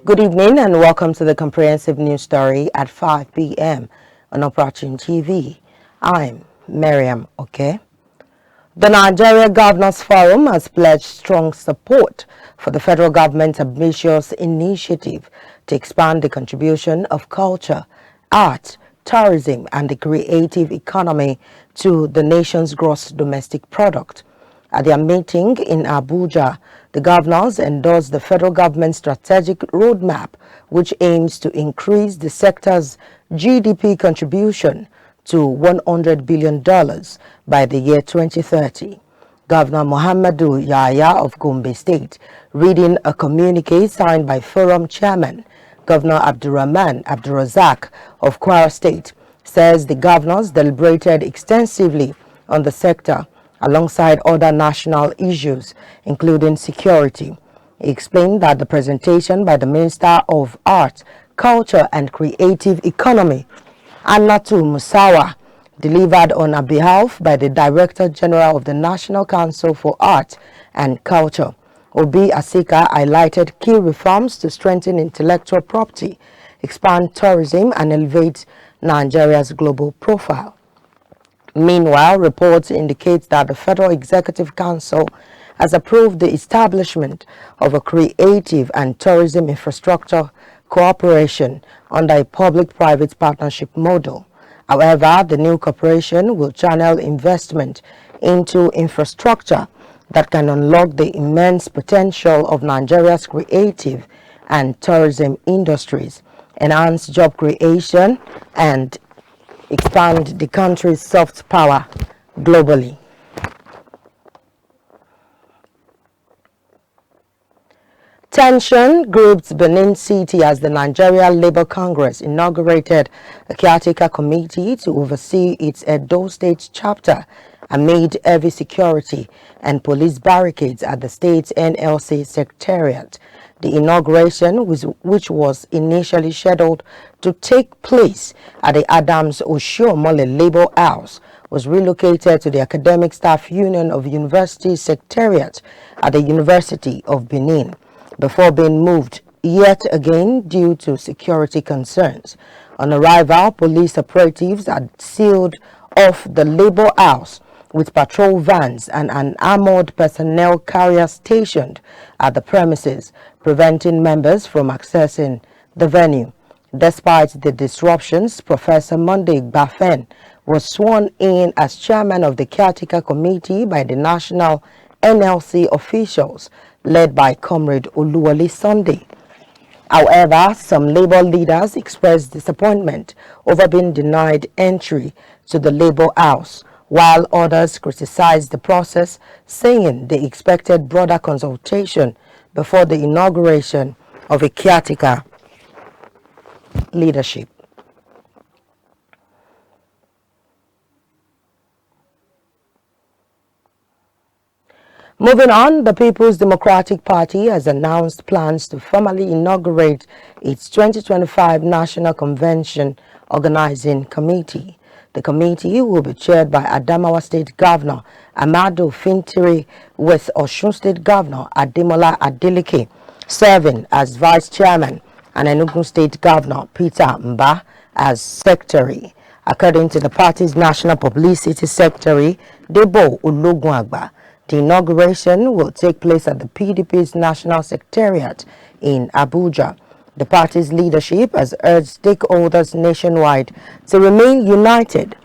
Good evening and welcome to the comprehensive news story at 5 p.m. on Operatune TV. I'm Miriam, okay? The Nigeria Governors Forum has pledged strong support for the federal government's ambitious initiative to expand the contribution of culture, art, tourism, and the creative economy to the nation's gross domestic product. At their meeting in Abuja, the governors endorsed the federal government's strategic roadmap, which aims to increase the sector's GDP contribution to $100 billion by the year 2030. Governor Muhammadu Yahya of Gombe State, reading a communique signed by Forum Chairman Governor Abdurrahman Abdurrazak of Kwara State, says the governors deliberated extensively on the sector alongside other national issues, including security. He explained that the presentation by the Minister of Art, Culture and Creative Economy, Annatu Musawa, delivered on her behalf by the Director General of the National Council for Art and Culture, Obi Asika, highlighted key reforms to strengthen intellectual property, expand tourism and elevate Nigeria's global profile. Meanwhile, reports indicate that the Federal Executive Council has approved the establishment of a creative and tourism infrastructure cooperation under a public-private partnership model. However, the new corporation will channel investment into infrastructure that can unlock the immense potential of Nigeria's creative and tourism industries, enhance job creation, and expand the country's soft power globally. Tension gripped Benin City as the Nigeria Labour Congress inaugurated a caretaker committee to oversee its Edo State chapter amid heavy security and police barricades at the state's NLC secretariat. The inauguration, which was initially scheduled to take place at the Adams Oshiomhole Labour House, was relocated to the Academic Staff Union of University Secretariat at the University of Benin, before being moved yet again due to security concerns. On arrival, police operatives had sealed off the Labour House with patrol vans and an armored personnel carrier stationed at the premises, preventing members from accessing the venue. Despite the disruptions, Professor Monday Bafen was sworn in as chairman of the caretaker committee by the national NLC officials, led by Comrade Oluwole Sunday. However, some labor leaders expressed disappointment over being denied entry to the Labour House, while others criticized the process, saying they expected broader consultation before the inauguration of a caretaker leadership. Moving on, the People's Democratic Party has announced plans to formally inaugurate its 2025 National Convention Organizing Committee. The committee will be chaired by Adamawa State Governor Amadu Fintiri, with Osun State Governor Ademola Adeleke serving as Vice Chairman and Enugu State Governor Peter Mba as Secretary. According to the party's National Publicity Secretary, Debo Ologunagba, the inauguration will take place at the PDP's National Secretariat in Abuja. The party's leadership has urged stakeholders nationwide to remain united,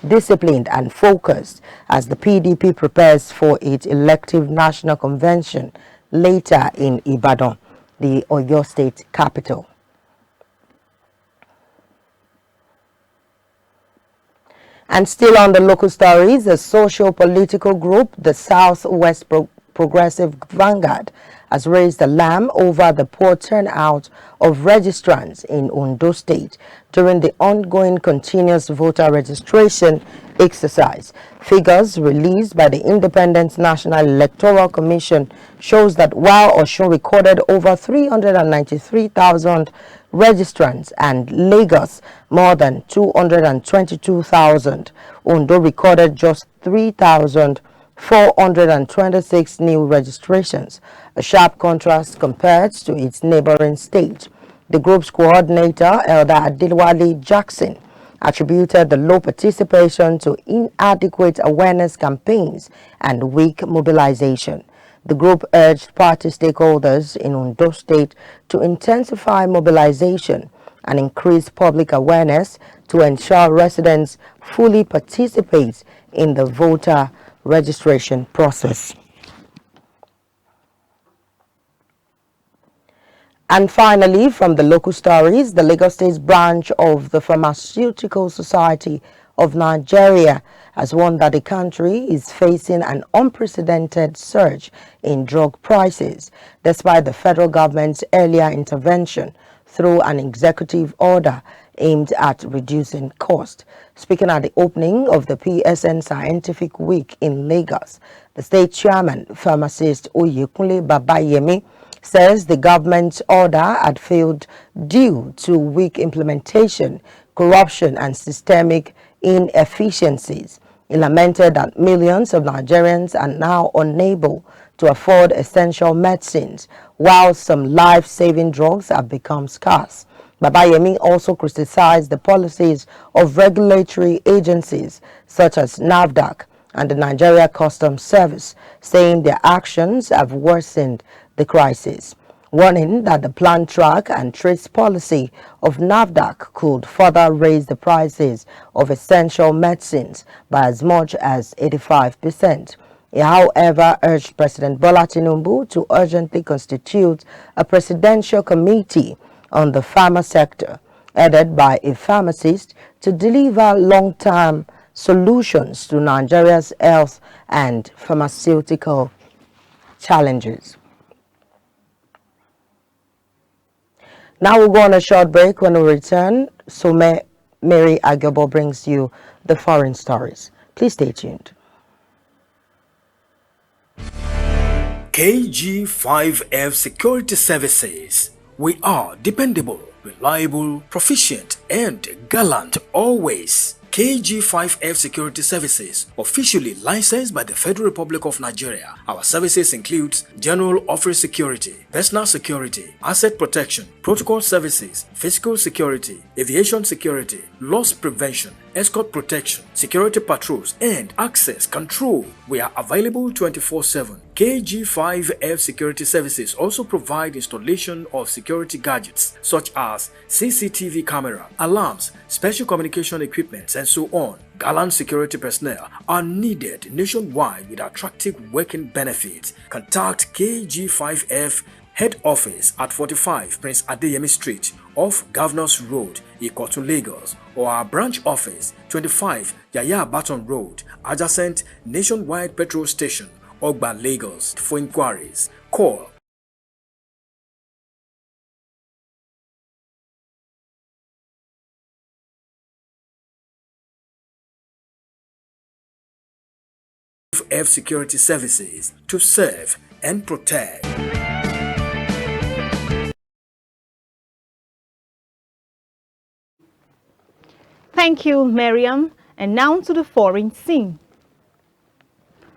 disciplined and focused as the PDP prepares for its elective national convention later in Ibadan, the Oyo State capital. And still on the local stories, the socio-political group, the Southwest Progressive Vanguard, has raised alarm over the poor turnout of registrants in Ondo State during the ongoing continuous voter registration exercise. Figures released by the Independent National Electoral Commission shows that while Osun recorded over 393,000 registrants and Lagos more than 222,000, Ondo recorded just 3,426 new registrations, a sharp contrast compared to its neighboring state. The group's coordinator, Elder Adilwale Jackson, attributed the low participation to inadequate awareness campaigns and weak mobilization. The group urged party stakeholders in Ondo State to intensify mobilization and increase public awareness to ensure residents fully participate in the voter registration process. And finally, from the local stories, the Lagos State branch of the Pharmaceutical Society of Nigeria has warned that the country is facing an unprecedented surge in drug prices, despite the federal government's earlier intervention through an executive order aimed at reducing cost. Speaking at the opening of the PSN Scientific Week in Lagos, the state chairman, pharmacist Oyekunle Babayemi, says the government's order had failed due to weak implementation, corruption, and systemic inefficiencies. He lamented that millions of Nigerians are now unable to afford essential medicines, while some life-saving drugs have become scarce. Babayemi also criticized the policies of regulatory agencies such as NAFDAC and the Nigeria Customs Service, saying their actions have worsened the crisis, warning that the planned track and trace policy of NAFDAC could further raise the prices of essential medicines by as much as 85%. He, however, urged President Bola Tinubu to urgently constitute a presidential committee on the pharma sector, headed by a pharmacist, to deliver long-term solutions to Nigeria's health and pharmaceutical challenges. Now we'll go on a short break. When we return, Mary Agabo brings you the foreign stories. Please stay tuned. KG5F Security Services. We are dependable, reliable, proficient, and gallant always. KG5F Security Services, officially licensed by the Federal Republic of Nigeria. Our services include General Office Security, Personal Security, Asset Protection, Protocol Services, Physical Security, Aviation Security, Loss Prevention, Escort Protection, Security Patrols, and Access Control. We are available 24/7. KG5F Security Services also provide installation of security gadgets such as CCTV camera, alarms, special communication equipment, and so on. Gallant security personnel are needed nationwide with attractive working benefits. Contact KG5F Head Office at 45 Prince Adeyemi Street off Governors Road, Ikotun, Lagos, or our branch office 25 Yaya Baton Road, adjacent Nationwide Petrol Station, Ogba, Lagos. For inquiries, call F Security Services to serve and protect. Thank you, Miriam. And now to the foreign scene.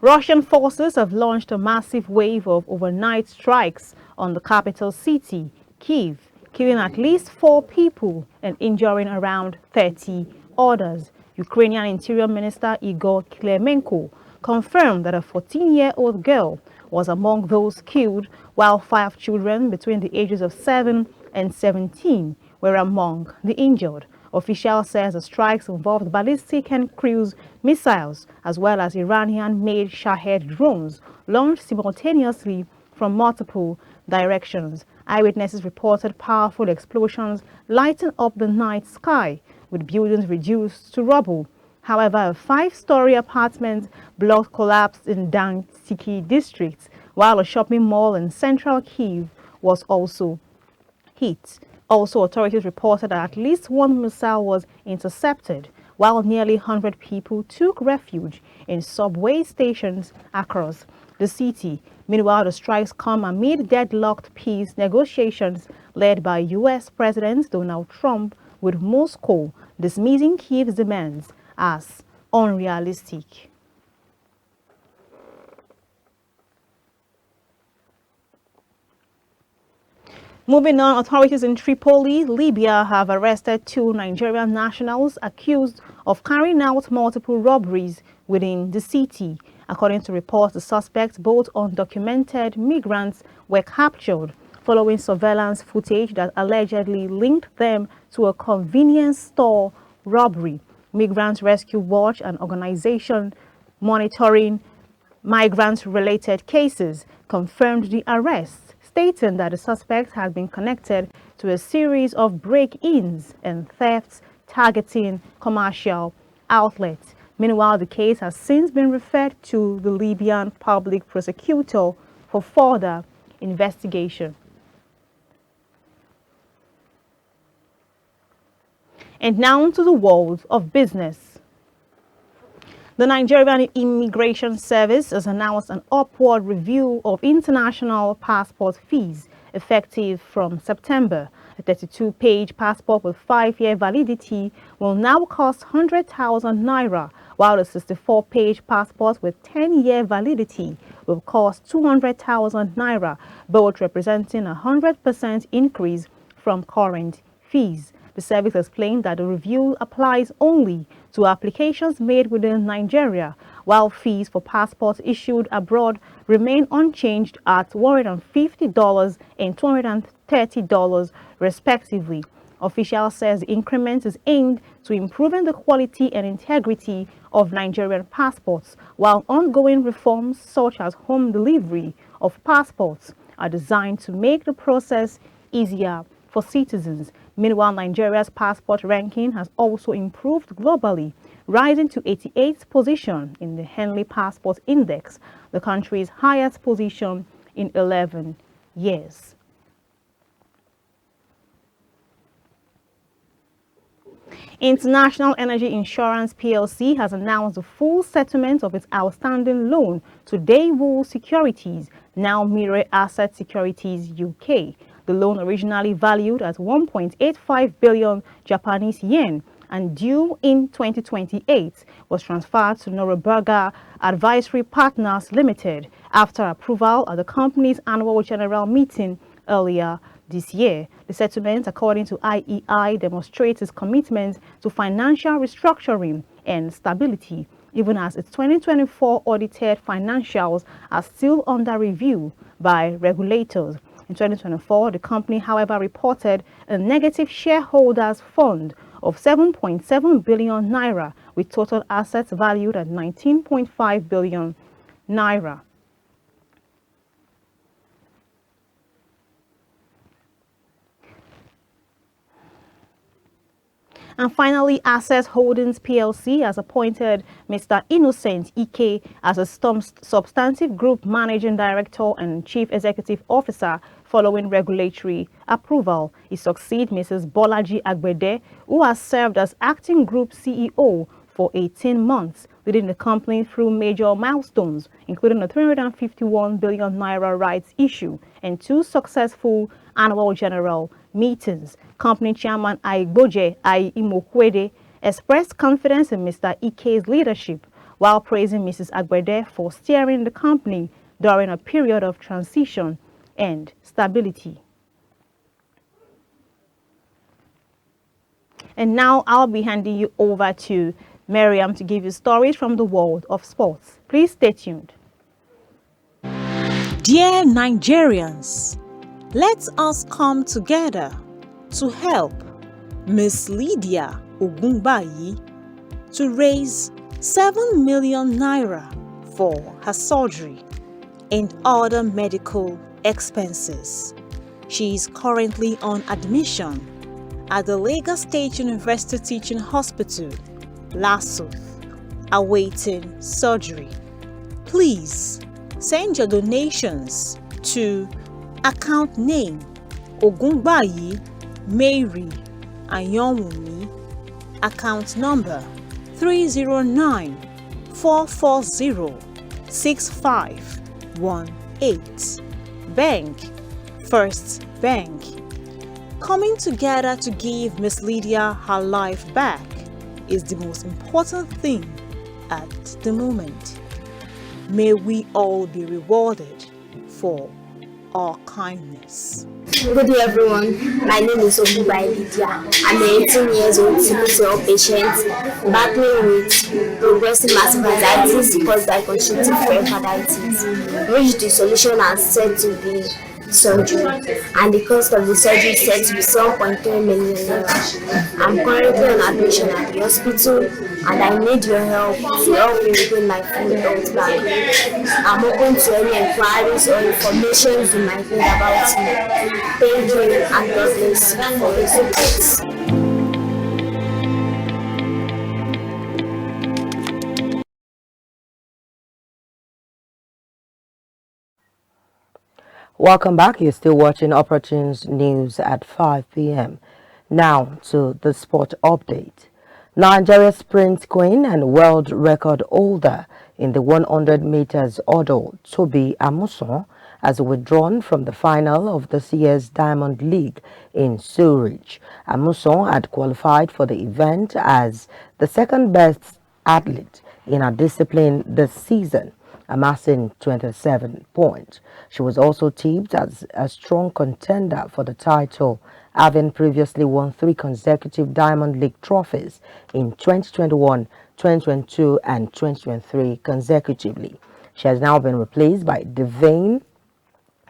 Russian forces have launched a massive wave of overnight strikes on the capital city, Kyiv, killing at least 4 people and injuring around 30 others. Ukrainian Interior Minister Igor Klemenko confirmed that a 14-year-old girl was among those killed, while 5 children between the ages of 7 and 17 were among the injured. Official says the strikes involved ballistic and cruise missiles, as well as Iranian-made Shahed drones launched simultaneously from multiple directions. Eyewitnesses reported powerful explosions lighting up the night sky, with buildings reduced to rubble. However, a 5-story apartment block collapsed in Dansiki district, while a shopping mall in central Kyiv was also hit. Also, authorities reported that at least 1 missile was intercepted, while nearly 100 people took refuge in subway stations across the city. Meanwhile, the strikes come amid deadlocked peace negotiations led by U.S. President Donald Trump, with Moscow dismissing Kyiv's demands as unrealistic. Moving on, authorities in Tripoli, Libya have arrested 2 Nigerian nationals accused of carrying out multiple robberies within the city. According to reports, the suspects, both undocumented migrants, were captured following surveillance footage that allegedly linked them to a convenience store robbery. Migrants Rescue Watch, an organization monitoring migrant-related cases, confirmed the arrests, stating that the suspect had been connected to a series of break-ins and thefts targeting commercial outlets. Meanwhile, the case has since been referred to the Libyan public prosecutor for further investigation. And now to the world of business. The Nigerian Immigration Service has announced an upward review of international passport fees effective from September. A 32-page passport with 5-year validity will now cost 100,000 naira, while a 64-page passport with 10-year validity will cost 200,000 naira, both representing a 100% increase from current fees. The service explained that the review applies only to applications made within Nigeria, while fees for passports issued abroad remain unchanged at $150 and $230 respectively. Officials says the increment is aimed to improving the quality and integrity of Nigerian passports, while ongoing reforms such as home delivery of passports are designed to make the process easier for citizens. Meanwhile, Nigeria's passport ranking has also improved globally, rising to 88th position in the Henley Passport Index, the country's highest position in 11 years. International Energy Insurance PLC has announced the full settlement of its outstanding loan to Daewoo Securities, now Mirror Asset Securities UK. The loan, originally valued at 1.85 billion Japanese yen and due in 2028, was transferred to Noreberga Advisory Partners Limited after approval at the company's annual general meeting earlier this year. The settlement, according to IEI, demonstrates its commitment to financial restructuring and stability, even as its 2024 audited financials are still under review by regulators. In 2024, the company, however, reported a negative shareholders' fund of 7.7 billion naira, with total assets valued at 19.5 billion naira. And finally, Access Holdings PLC has appointed Mr. Innocent Ike as a substantive group managing director and chief executive officer following regulatory approval. He succeeds Mrs. Bolaji Agbede, who has served as acting group CEO for 18 months, leading the company through major milestones, including a 351 billion naira rights issue and 2 successful annual general meetings. Company chairman Aigboje Imokwede expressed confidence in Mr. Ike's leadership while praising Mrs. Agbede for steering the company during a period of transition and stability. And now I'll be handing you over to Miriam to give you stories from the world of sports. Please stay tuned. Dear Nigerians, let us come together to help Miss Lydia Ogunbayi to raise 7 million naira for her surgery and other medical expenses. She is currently on admission at the Lagos State University Teaching Hospital, LASUTH, awaiting surgery. Please send your donations to account name Ogunbayi Mary Ayonwumi, account number 309-440-6518, Bank First Bank. Coming together to give Miss Lydia her life back is the most important thing at the moment. May we all be rewarded for or kindness. Good day everyone, my name is Lydia. I'm a 18 years old sickle cell patient battling with progressive massive anxieties caused by constrictive pericarditis, which the solution has said to be surgery, and the cost of the surgery is said to be 7.3 million naira. I'm currently on admission at the hospital and I need your help to help me regain my full health back. I'm open to any inquiries or information you might need about me. Thank you and God bless you for your support. Welcome back. You're still watching Operations News at 5 p.m. Now to the sport update. Nigeria sprint queen and world record holder in the 100 meters hurdle, Toby Amuson, has withdrawn from the final of this year's Diamond League in Zurich. Amuson had qualified for the event as the second best athlete in her discipline this season, amassing 27 points. She was also tipped as a strong contender for the title, having previously won 3 consecutive Diamond League trophies in 2021, 2022 and 2023 consecutively. She has now been replaced by Devane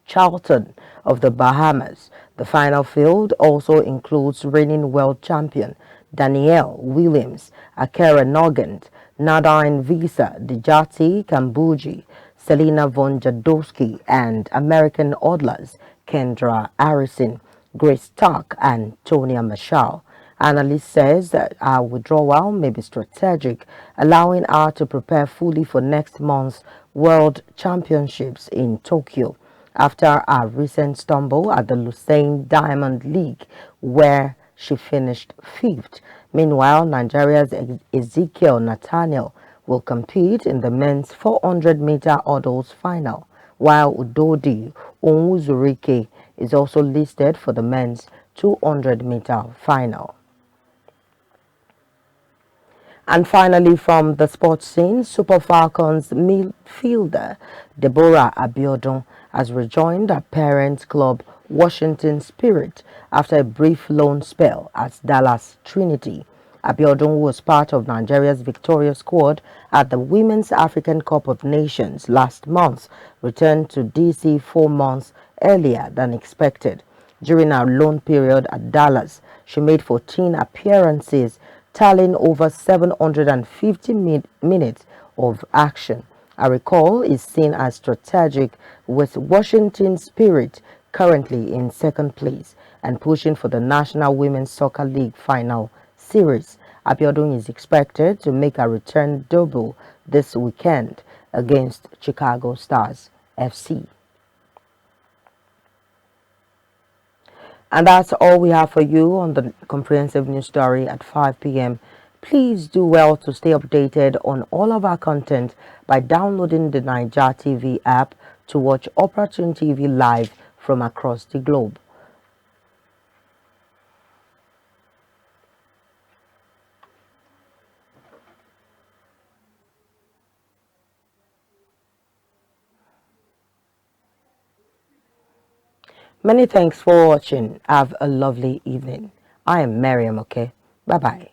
Charlton of the Bahamas. The final field also includes reigning world champion Danielle Williams, Akera Nogant, Nadine Visa, Dijati Kambuji, Selena von Jadowski, and American hurdlers Kendra Harrison, Grace Stark, and Tonya Mashal. Analyst says that our withdrawal may be strategic, allowing her to prepare fully for next month's World Championships in Tokyo, after a recent stumble at the Lucerne Diamond League, where she finished 5th. Meanwhile, Nigeria's Ezekiel Nathaniel will compete in the men's 400-meter hurdles final, while Udodi Onwuzurike is also listed for the men's 200-meter final. And finally, from the sports scene, Super Falcons midfielder Deborah Abiodun has rejoined her parent club Washington Spirit after a brief loan spell at Dallas Trinity. Abiodun, who was part of Nigeria's victorious squad at the Women's African Cup of Nations last month, returned to DC 4 months earlier than expected. During her loan period at Dallas, she made 14 appearances, tallying over 750 minutes of action. A recall is seen as strategic, with Washington Spirit currently in second place and pushing for the National Women's Soccer League final series. Abiodun is expected to make a return double this weekend against Chicago Stars FC. And that's all we have for you on the comprehensive news story at 5 p.m. Please do well to stay updated on all of our content by downloading the Niger TV app to watch Operatune TV live from across the globe. Many thanks for watching. Have a lovely evening. I am Miriam, okay? Bye-bye.